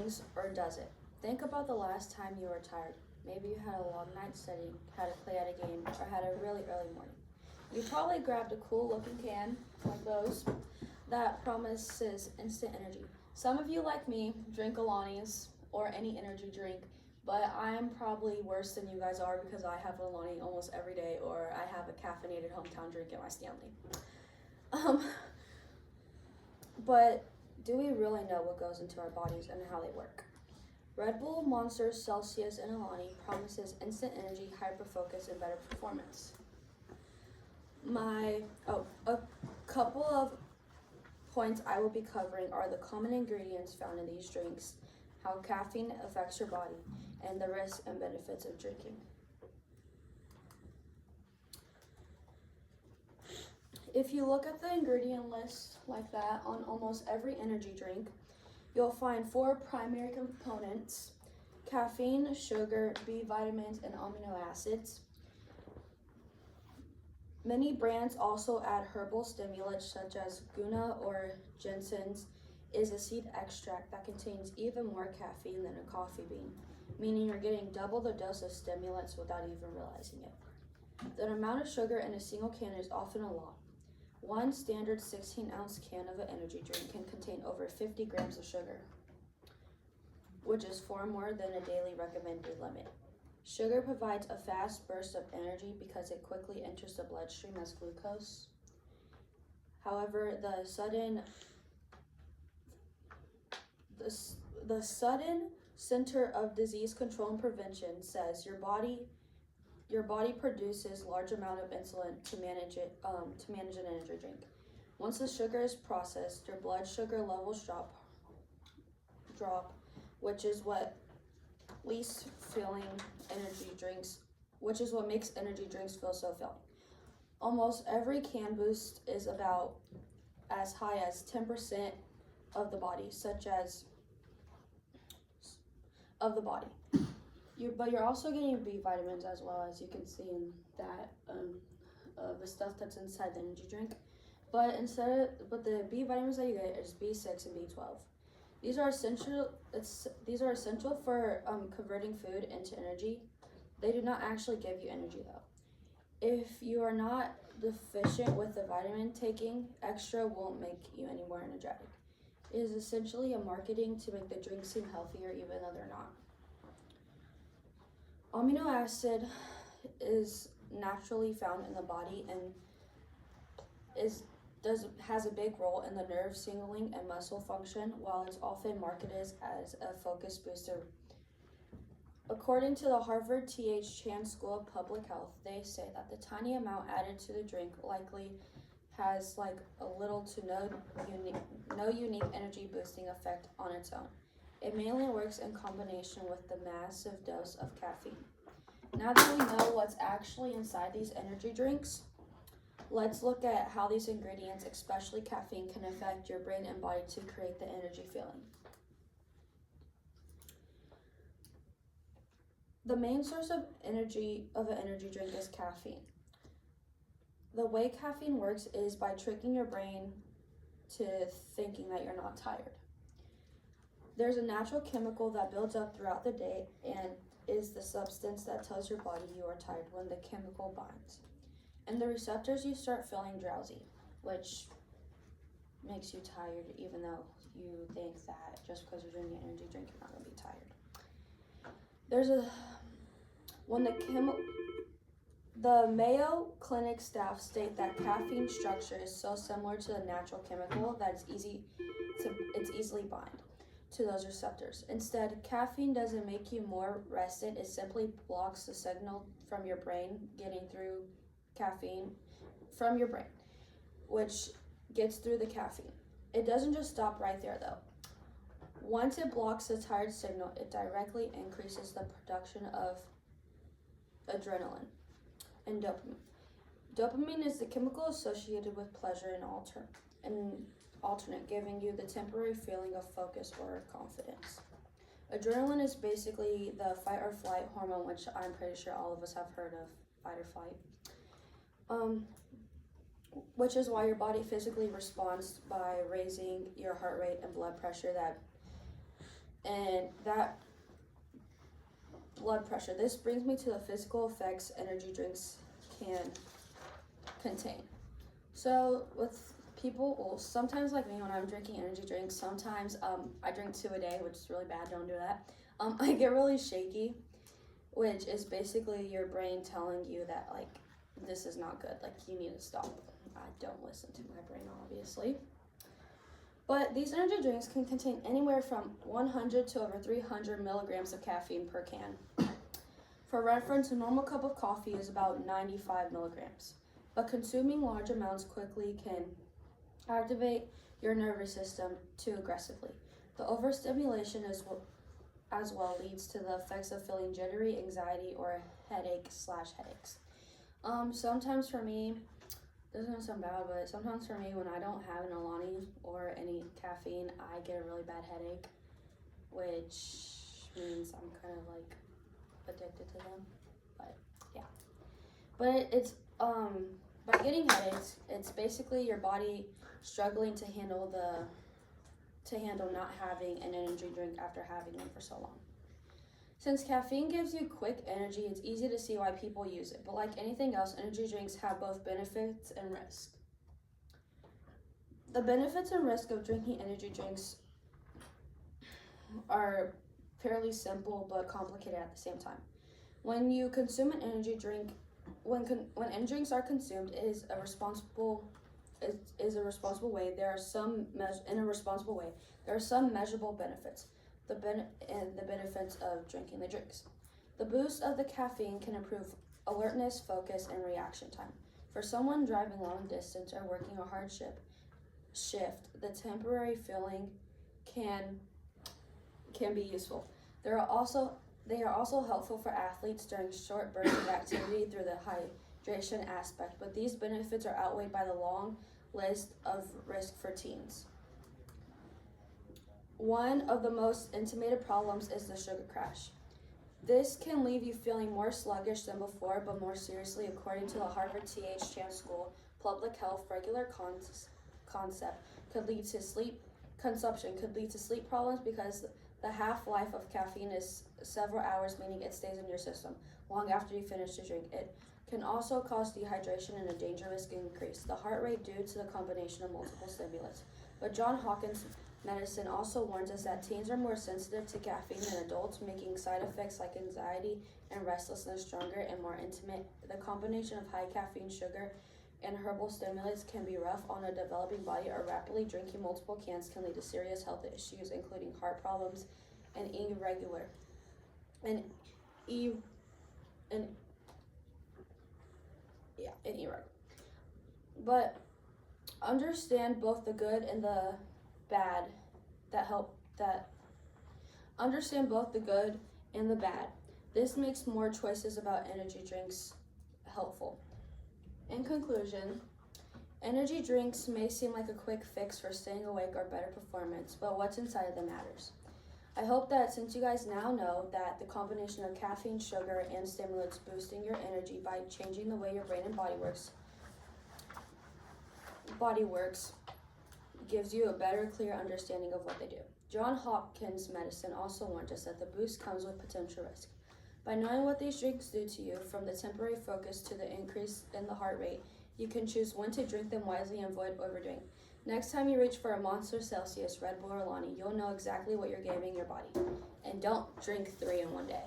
mornings, or does it? Think about the last time you were tired. Maybe you had a long night studying, had to play at a game, or had a really early morning. You probably grabbed a cool looking can, like those, that promises instant energy. Some of you, like me, drink Alani's or any energy drink, but I'm probably worse than you guys are because I have Alani almost every day, or I have a caffeinated hometown drink at my Stanley. But do we really know what goes into our bodies and how they work? Red Bull, Monster, Celsius, and Alani promises instant energy, hyperfocus, and better performance. A couple of points I will be covering are the common ingredients found in these drinks, how caffeine affects your body, and the risks and benefits of drinking. If you look at the ingredient list like that on almost every energy drink, you'll find 4 primary components: caffeine, sugar, B vitamins, and amino acids. Many brands also add herbal stimulants such as guna or ginsen's is a seed extract that contains even more caffeine than a coffee bean, meaning you're getting double the dose of stimulants without even realizing it. The amount of sugar in a single can is often a lot. One standard 16-ounce can of an energy drink can contain over 50 grams of sugar, which is far more than a daily recommended limit. Sugar provides a fast burst of energy because it quickly enters the bloodstream as glucose. However, the sudden Center of Disease Control and Prevention says your body produces large amount of insulin to manage an energy drink. Once the sugar is processed, your blood sugar levels drop, which is what makes energy drinks feel so filling. Almost every can boost is about as high as 10% of the body, but you're also getting B vitamins as well, as you can see in that the stuff that's inside the energy drink. But the B vitamins that you get is B6 and B12. These are essential for converting food into energy. They do not actually give you energy though. If you are not deficient with the vitamin, taking extra won't make you any more energetic. It is essentially a marketing to make the drink seem healthier even though they're not. Amino acid is naturally found in the body and has a big role in the nerve signaling and muscle function, while it's often marketed as a focus booster. According to the Harvard T.H. Chan School of Public Health, they say that the tiny amount added to the drink likely has like a little to no unique energy boosting effect on its own. It mainly works in combination with the massive dose of caffeine. Now that we know what's actually inside these energy drinks, let's look at how these ingredients, especially caffeine, can affect your brain and body to create the energy feeling. The main source of an energy drink is caffeine. The way caffeine works is by tricking your brain to thinking that you're not tired. There's a natural chemical that builds up throughout the day and is the substance that tells your body you are tired when the chemical binds. And the receptors, you start feeling drowsy, which makes you tired even though you think that just because you're drinking an energy drink, you're not going to be tired. The Mayo Clinic staff state that caffeine structure is so similar to the natural chemical that it's easily bind to those receptors. Instead, caffeine doesn't make you more rested, it simply blocks the signal from your brain getting through caffeine from your brain, which gets through the caffeine. It doesn't just stop right there though. Once it blocks the tired signal, it directly increases the production of adrenaline and dopamine. Dopamine is the chemical associated with pleasure and alternate, giving you the temporary feeling of focus or confidence. Adrenaline is basically the fight or flight hormone, which I'm pretty sure all of us have heard of, fight or flight. Which is why your body physically responds by raising your heart rate and blood pressure that and that blood pressure. This brings me to the physical effects energy drinks can contain. So with people, well, sometimes like me when I'm drinking energy drinks, sometimes I drink 2 a day, which is really bad, don't do that. I get really shaky, which is basically your brain telling you that like this is not good, like you need to stop. I don't listen to my brain, obviously. But these energy drinks can contain anywhere from 100 to over 300 milligrams of caffeine per can. For reference, a normal cup of coffee is about 95 milligrams, but consuming large amounts quickly can activate your nervous system too aggressively. The overstimulation as well leads to the effects of feeling jittery, anxiety, or headaches. Sometimes for me, this is gonna sound bad, but sometimes for me, when I don't have an Alani or any caffeine, I get a really bad headache, which means I'm kind of like addicted to them. But yeah, but it's by getting headaches, it's basically your body struggling to handle not having an energy drink after having them for so long. Since caffeine gives you quick energy, it's easy to see why people use it. But like anything else, energy drinks have both benefits and risks. The benefits and risks of drinking energy drinks are fairly simple but complicated at the same time. When you consume an energy drink, when energy drinks are consumed, it is a responsible way. There are some measurable benefits. The benefits of drinking the drinks. The boost of the caffeine can improve alertness, focus, and reaction time. For someone driving long distance or working a hard shift, the temporary feeling can be useful. They are also helpful for athletes during short bursts of activity through the hydration aspect, but these benefits are outweighed by the long list of risk for teens. One of the most intimated problems is the sugar crash. This can leave you feeling more sluggish than before, but more seriously, according to the Harvard T.H. Chan School Public Health, regular consumption could lead to sleep problems because the half-life of caffeine is several hours, meaning it stays in your system long after you finish the drink. It can also cause dehydration and a danger risk increase. The heart rate due to the combination of multiple stimulants. But John Hopkins Medicine also warns us that teens are more sensitive to caffeine than adults, making side effects like anxiety and restlessness stronger and more intimate. The combination of high caffeine, sugar, and herbal stimulants can be rough on a developing body, or rapidly drinking multiple cans can lead to serious health issues, including heart problems and irregular. But understand both the good and the bad understand both the good and the bad. This makes more choices about energy drinks helpful. In conclusion, energy drinks may seem like a quick fix for staying awake or better performance, but what's inside of them matters. I hope that since you guys now know that the combination of caffeine, sugar, and stimulants boosting your energy by changing the way your brain and body works gives you a better, clear understanding of what they do. John Hopkins Medicine also warned us that the boost comes with potential risk. By knowing what these drinks do to you, from the temporary focus to the increase in the heart rate, you can choose when to drink them wisely and avoid overdoing. Next time you reach for a Monster, Celsius, Red Bull, or Alani, you'll know exactly what you're giving your body. And don't drink 3 in one day.